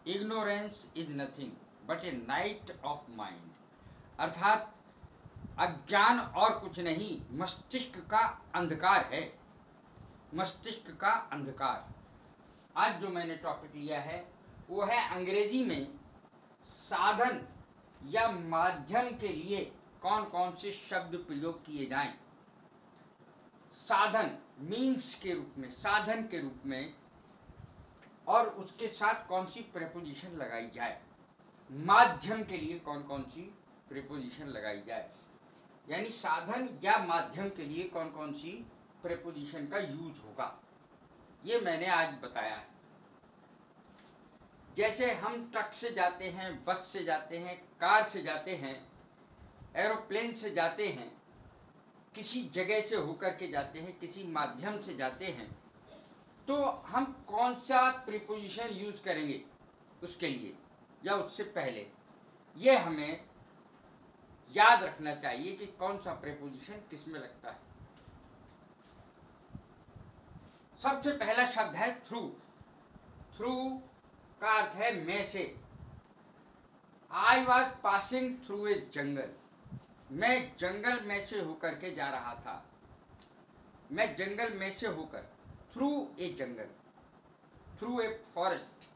Ignorance is nothing but A night of mind, अर्थात अज्ञान और कुछ नहीं, मस्तिष्क का अंधकार है, मस्तिष्क का अंधकार। आज जो मैंने टॉपिक लिया है वो है अंग्रेजी में साधन या माध्यम के लिए कौन कौन से शब्द प्रयोग किए जाएं। साधन मीन्स के रूप में, साधन के रूप में, और उसके साथ कौन सी प्रेपोजिशन लगाई जाए। माध्यम के लिए कौन कौन सी प्रेपोजिशन लगाई जाए, यानी साधन या माध्यम के लिए कौन कौन सी प्रेपोजिशन का यूज होगा, ये मैंने आज बताया है। जैसे हम ट्रक से जाते हैं, बस से जाते हैं, कार से जाते हैं, एरोप्लेन से जाते हैं, किसी जगह से होकर के जाते हैं, किसी माध्यम से जाते हैं, तो हम कौन सा प्रीपोजिशन यूज करेंगे उसके लिए या उससे पहले, ये हमें याद रखना चाहिए कि कौन सा प्रीपोजिशन किस में लगता है। सबसे पहला शब्द है थ्रू। थ्रू का अर्थ है में से। I was passing through a jungle, मैं जंगल में से होकर के जा रहा था, मैं जंगल में से होकर, through a jungle, through a forest,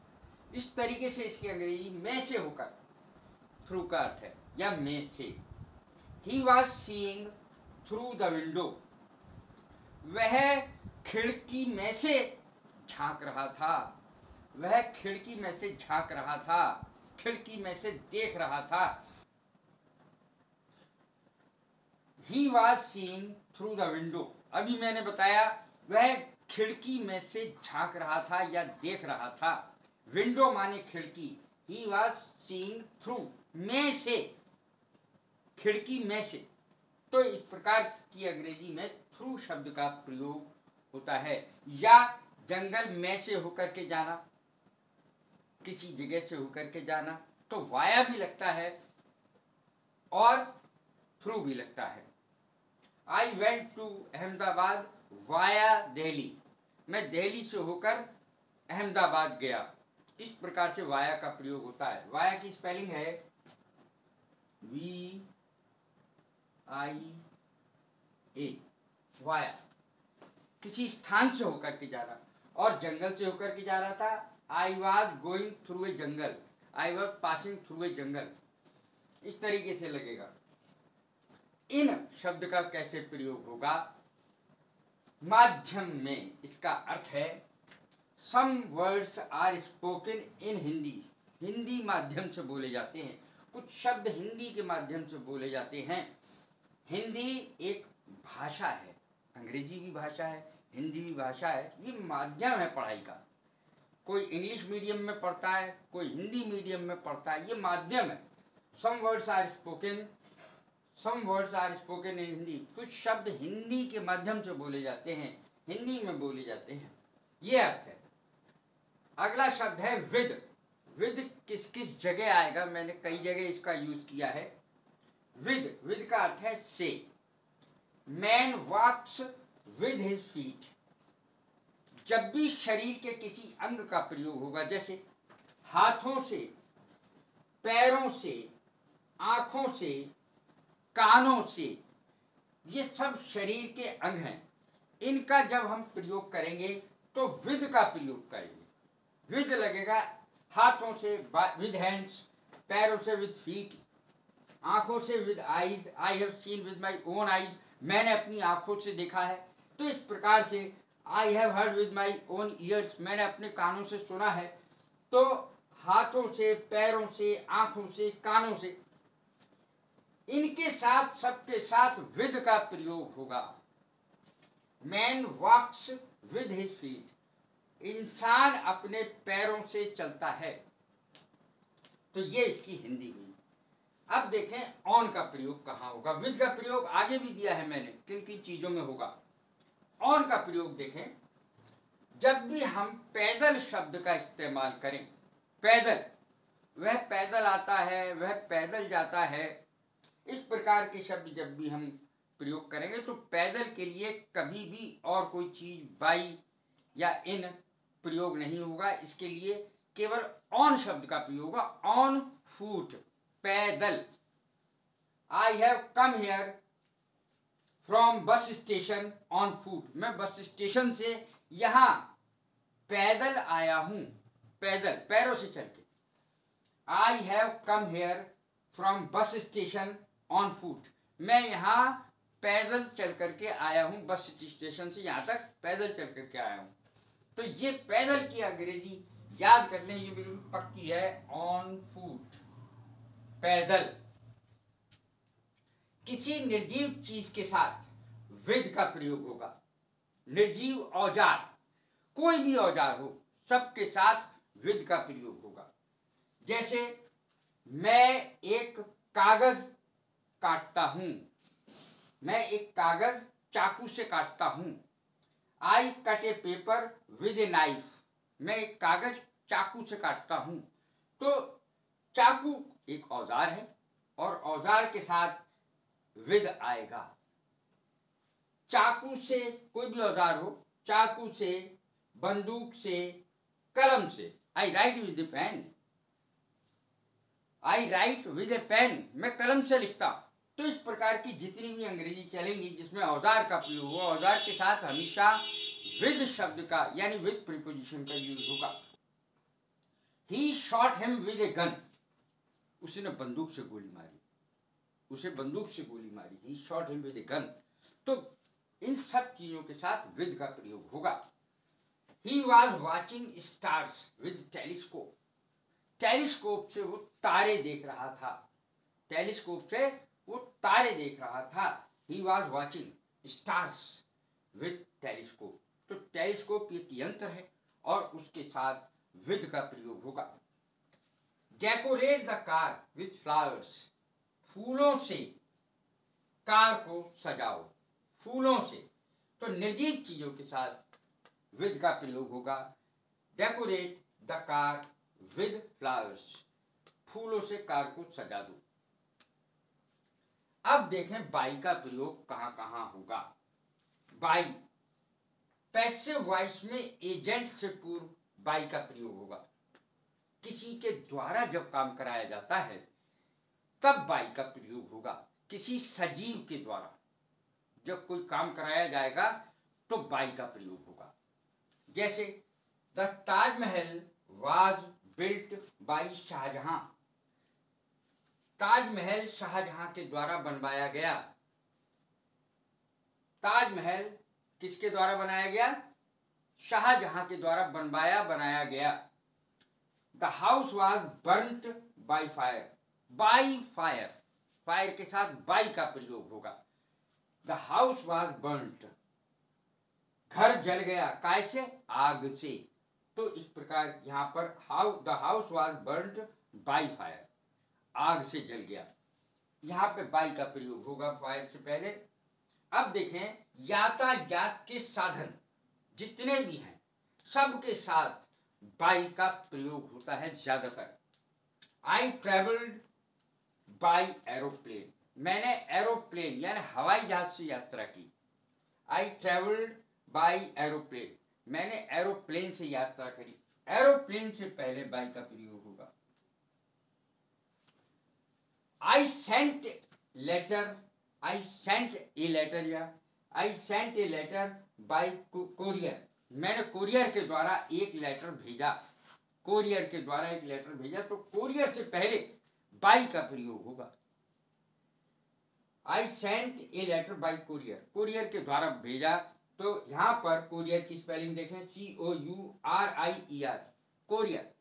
इस तरीके से इसकी अंग्रेजी में से होकर थ्रू का अर्थ है, या में से। He was seeing through the window, वह खिड़की में से झांक रहा था, वह खिड़की में से झांक रहा था, खिड़की में से देख रहा था। He was seeing through the window, अभी मैंने बताया वह खिड़की में से झांक रहा था या देख रहा था। विंडो माने खिड़की, he was seeing through, में से, खिड़की में से। तो इस प्रकार की अंग्रेजी में थ्रू शब्द का प्रयोग होता है। या जंगल में से होकर के जाना, किसी जगह से होकर के जाना, तो वाया भी लगता है और थ्रू भी लगता है। I went to Ahmedabad via Delhi, मैं दिल्ली से होकर अहमदाबाद गया, इस प्रकार से वाया का प्रयोग होता है। वाया की स्पेलिंग है VIA, वाया, किसी स्थान से होकर के जाना। और जंगल से होकर के जा रहा था, I was going through a jungle, I was passing through a jungle, इस तरीके से लगेगा। इन शब्द का कैसे प्रयोग होगा माध्यम में, इसका अर्थ है some words are spoken in Hindi, Hindi माध्यम से बोले जाते हैं, कुछ शब्द हिंदी के माध्यम से बोले जाते हैं। हिंदी एक भाषा है, अंग्रेजी भी भाषा है, हिंदी भी भाषा है, ये माध्यम है पढ़ाई का। कोई इंग्लिश मीडियम में पढ़ता है, कोई हिंदी मीडियम में पढ़ता है, ये माध्यम है। Some words are spoken, some words are spoken in Hindi, कुछ शब्द हिंदी के माध्यम से बोले जाते हैं, हिंदी में बोले जाते हैं, ये अर्थ है। अगला शब्द है विद। विद किस किस जगह आएगा, मैंने कई जगह इसका यूज किया है। विद, विद का अर्थ है से। Man walks with his feet, जब भी शरीर के किसी अंग का प्रयोग होगा, जैसे हाथों से, पैरों से, आंखों से, कानों से, ये सब शरीर के अंग हैं, इनका जब हम प्रयोग करेंगे तो विद का प्रयोग करेंगे। विद लगेगा हाथों से विद हैंड्स, पैरों से विद फीट, आंखों से with eyes, I have seen with my own eyes, मैंने अपनी आंखों से देखा है। तो इस प्रकार से I have heard with my own years, मैंने अपने कानों से सुना है। तो हाथों से, पैरों से, आंखों से, कानों से, इनके साथ, सबके साथ विद का प्रयोग होगा। Man walks with his feet, इंसान अपने पैरों से चलता है। तो ये इसकी हिंदी हुई। अब देखें ऑन का प्रयोग कहाँ होगा। विद का प्रयोग आगे भी दिया है मैंने, किन किन चीजों में होगा। ऑन का प्रयोग देखें, जब भी हम पैदल शब्द का इस्तेमाल करें, पैदल, वह पैदल आता है, वह पैदल जाता है, इस प्रकार के शब्द जब भी हम प्रयोग करेंगे तो पैदल के लिए कभी भी और कोई चीज बाई या इन प्रयोग नहीं होगा। इसके लिए केवल ऑन शब्द का प्रयोग होगा, ऑन फूट, पैदल। I have come here from bus station on foot, मैं बस स्टेशन से यहां पैदल आया हूं, पैदल, पैरों से चल के। I have come here from bus station on foot, मैं यहाँ पैदल चल करके आया हूँ, बस स्टेशन से यहाँ तक पैदल चल करके आया हूँ। तो ये पैदल की अंग्रेजी याद कर लें, ये बिल्कुल पक्की है, ऑन फूट, पैदल। किसी निर्जीव चीज के साथ विद का प्रयोग होगा। निर्जीव औजार, कोई भी औजार हो, सबके साथ विद का प्रयोग होगा। जैसे मैं एक कागज काटता हूं, मैं एक कागज चाकू से काटता हूं। I cut A paper with a knife, मैं एक कागज चाकू से काटता हूं। तो चाकू एक औजार है और औजार के साथ विद आएगा। चाकू से, कोई भी औजार हो, चाकू से, बंदूक से, कलम से, I write with a pen, I write with a pen, मैं कलम से लिखता। तो इस प्रकार की जितनी भी अंग्रेजी चलेंगी जिसमें औजार का प्रयोग हो, औजार के साथ हमेशा विद शब्द का यानी विद प्रीपोजिशन का यूज होगा। He shot him with a gun, उसने बंदूक से गोली मारी, उसे बंदूक से गोली मारी, he shot him with a gun. तो इन सब चीजों के साथ विद का प्रयोग होगा। He was watching stars with telescope, telescope से वो तारे देख रहा था, टेलीस्कोप से वो तारे देख रहा था। He was watching stars with telescope, तो टेलीस्कोप एक यंत्र है और उसके साथ विद का प्रयोग होगा। Decorate the car with flowers, फूलों से कार को सजाओ, फूलों से। तो निर्जीव चीजों के साथ विद का प्रयोग होगा। Decorate the car with flowers, फूलों से कार को सजा दो। अब देखें बाई का प्रयोग कहां कहां होगा। बाई, पैसिव वॉइस में एजेंट से पूर्व बाई का प्रयोग होगा। किसी के द्वारा जब काम कराया जाता है तब बाई का प्रयोग होगा। किसी सजीव के द्वारा जब कोई काम कराया जाएगा तो बाई का प्रयोग होगा। जैसे the Taj Mahal was built by Shah Jahan, Taj Mahal Shah Jahan के द्वारा बनवाया गया। ताजमहल किसके द्वारा बनाया गया? शाहजहां के द्वारा बनाया गया। The house was burnt by fire, by fire, fire के साथ बाई का प्रयोग होगा। द हाउस वाज बर्न्ट, घर जल गया, कैसे? आग से। तो इस प्रकार यहां पर the house was burnt by fire, आग से जल गया, यहां पे बाई का प्रयोग होगा फायर से पहले। अब देखें यातायात के साधन जितने भी हैं सबके साथ बाई का प्रयोग होता है ज्यादातर। आई ट्रेवल्ड बाई एरोप्लेन, मैंने एरोप्लेन यानी हवाई जहाज से यात्रा की। आई ट्रेवल्ड बाई एरोप्लेन, मैंने एरोप्लेन से यात्रा करी। एरोप्लेन से पहले बाई का प्रयोग होगा। I sent letter, I sent a letter या I sent a letter by courier, मैंने कोरियर के द्वारा एक लेटर भेजा। कोरियर के द्वारा एक लेटर भेजा, तो कोरियर से पहले बाई का प्रयोग होगा। I sent a letter by courier, courier के द्वारा भेजा। तो यहां पर कोरियर की स्पेलिंग देखें, COURIER, कोरियर।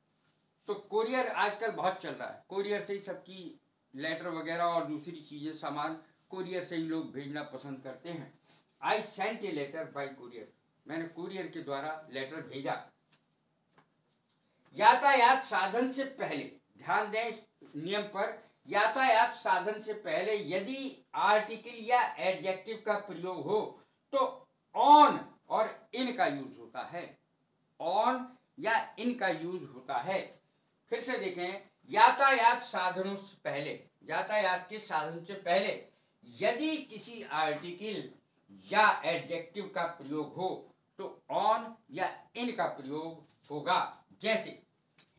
तो कोरियर आजकल बहुत चल रहा है, कोरियर से ही सबकी लेटर वगैरह और दूसरी चीजें सामान कोरियर से ही लोग भेजना पसंद करते हैं। I sent a letter by courier, मैंने कोरियर के द्वारा लेटर भेजा। यातायात साधन से पहले, ध्यान दें नियम पर, यातायात साधन से पहले यदि आर्टिकल या एडजेक्टिव का प्रयोग हो तो ऑन और इन का यूज होता है, ऑन या इन का यूज होता है। फिर से देखें, यातायात साधनों से पहले, यातायात के साधन से पहले यदि किसी आर्टिकल या एडजेक्टिव का प्रयोग हो तो ऑन या इन का प्रयोग होगा। जैसे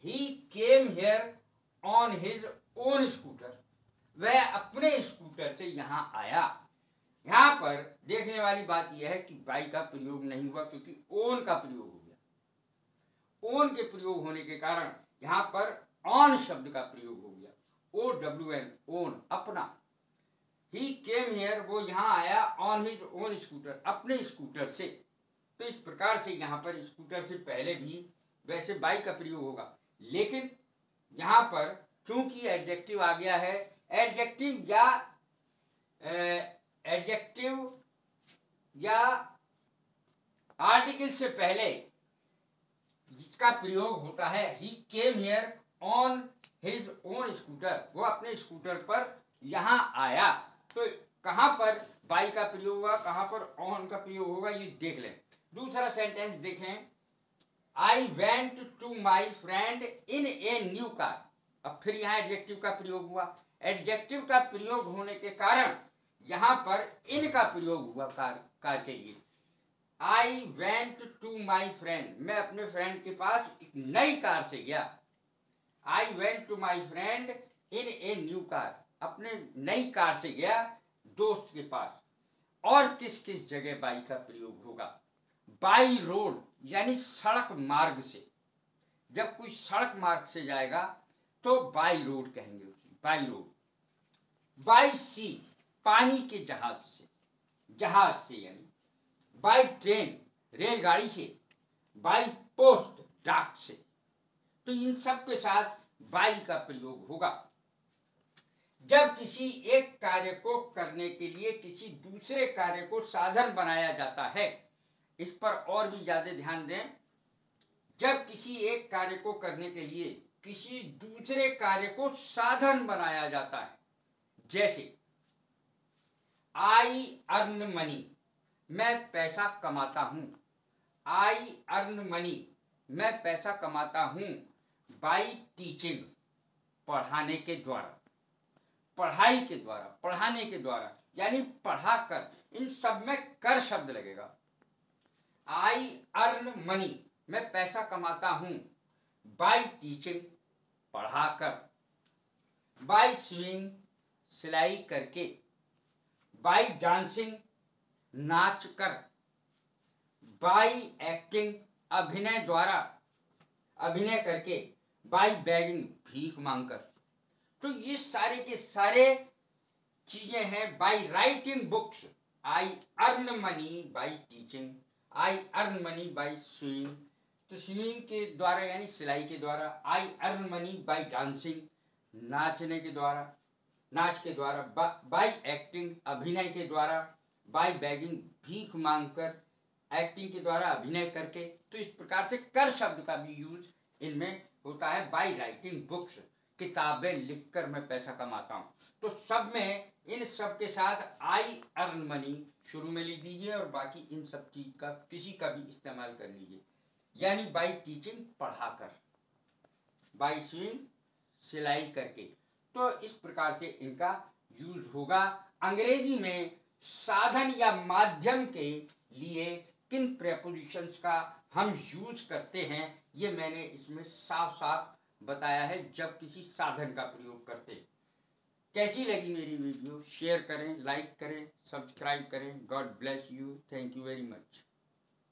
he came here on his own scooter, वह अपने स्कूटर से यहाँ आया। यहाँ पर देखने वाली बात यह है कि बाई का प्रयोग नहीं हुआ, क्योंकि ओन का प्रयोग हो गया। ओन के प्रयोग होने के कारण यहाँ पर ऑन शब्द का प्रयोग हो गया। OWN, ओन, अपना। ही केम हेयर, वो यहाँ आया, ऑन हिज ओन स्कूटर, अपने स्कूटर से। तो इस प्रकार से यहाँ पर स्कूटर से पहले भी वैसे बाई का प्रयोग होगा, लेकिन यहाँ पर चूंकि एडजेक्टिव आ गया है, एडजेक्टिव या आर्टिकल से पहले इसका प्रयोग होता है। He came here on his own scooter, वो अपने स्कूटर पर यहाँ आया। तो कहाँ पर बाई का प्रयोग होगा, कहाँ पर ऑन का प्रयोग होगा, ये देख लें। दूसरा सेंटेंस देखें, I went to my friend in a new car. अब फिर यहाँ एडजेक्टिव का प्रयोग हुआ। एडजेक्टिव का प्रयोग होने के कारण यहाँ पर इन का प्रयोग हुआ कार के लिए। I went to my friend, मैं अपने फ्रेंड के पास एक नई कार से गया। I went to my friend in a new car, अपने नई कार से गया दोस्त के पास। और किस किस जगह बाई का प्रयोग होगा? बाई रोड, यानी सड़क मार्ग से। जब कोई सड़क मार्ग से जाएगा तो बाई रोड कहेंगे उसकी, बाई रोड। बाई सी, पानी के जहाज से, जहाज से यानी। बाई ट्रेन, रेलगाड़ी से। बाई पोस्ट, डाक से। तो इन सब के साथ बाई का प्रयोग होगा। जब किसी एक कार्य को करने के लिए किसी दूसरे कार्य को साधन बनाया जाता है, इस पर और भी ज्यादा ध्यान दें। जब किसी एक कार्य को करने के लिए किसी दूसरे कार्य को साधन बनाया जाता है, जैसे आई अर्न मनी, मैं पैसा कमाता हूं। आई अर्न मनी, मैं पैसा कमाता हूं बाई टीचिंग, पढ़ाने के द्वारा, पढ़ाई के द्वारा, पढ़ाने के द्वारा, यानी पढ़ाकर। इन सब में कर शब्द लगेगा। आई अर्न मनी, मैं पैसा कमाता हूं बाई टीचिंग, पढ़ाकर। बाई स्विंग, सिलाई करके। बाई डांसिंग, नाच कर। बाई एक्टिंग, अभिनय द्वारा, अभिनय करके। बाई बैगिंग, भीख मांगकर। तो ये सारे के सारे चीजें हैं। By writing books, I earn money by teaching, I earn money by swing. तो स्विंग के द्वारा यानी सिलाई के द्वारा। I earn money by dancing, नाचने के द्वारा, नाच के द्वारा। बाई एक्टिंग, अभिनय के द्वारा। बाई बैगिंग, भीख मांगकर, एक्टिंग के द्वारा, अभिनय करके। तो इस प्रकार से कर शब्द का भी यूज इनमें होता है। बाई राइटिंग बुक्स, किताबें लिखकर मैं पैसा कमाता हूं। तो सब में इन सब के साथ आई अर्न मनी शुरू में लिख दीजिए और बाकी इन सब चीज का किसी का भी इस्तेमाल कर लीजिए। यानी बाई टीचिंग, पढ़ाकर। बाई स्विंग, सिलाई करके। तो इस प्रकार से इनका यूज होगा। अंग्रेजी में साधन या माध्यम के लिए किन प्रेपोजिशंस का हम यूज करते हैं, ये मैंने इसमें साफ साफ बताया है जब किसी साधन का प्रयोग करते। कैसी लगी मेरी वीडियो? शेयर करें, लाइक करें, सब्सक्राइब करें। God bless you. Thank you very much.